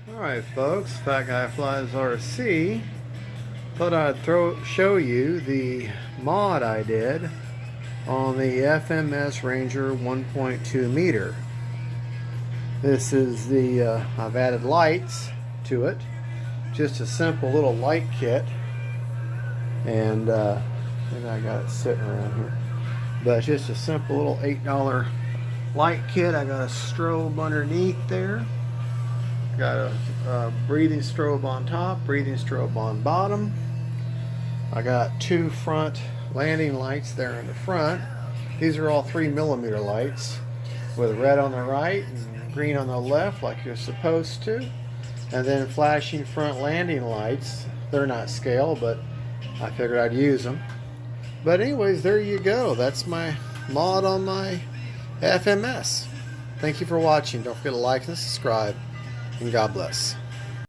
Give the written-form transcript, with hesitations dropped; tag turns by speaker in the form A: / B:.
A: Alright folks, Fat Guy Flies RC. Thought I'd show you the mod I did on the FMS Ranger 1.2 meter. This is the, I've added lights to it. Just a simple little light kit. And maybe I got it sitting around here. But it's just a simple little $8 light kit. I got a strobe underneath there. Got a breathing strobe on top, breathing strobe on bottom. I got two front landing lights there in the front. These are all 3mm lights with red on the right and green on the left like you're supposed to. And then flashing front landing lights. They're not scale, but I figured I'd use them. But anyways, there you go. That's my mod on my FMS. Thank you for watching. Don't forget to like and subscribe. And God bless.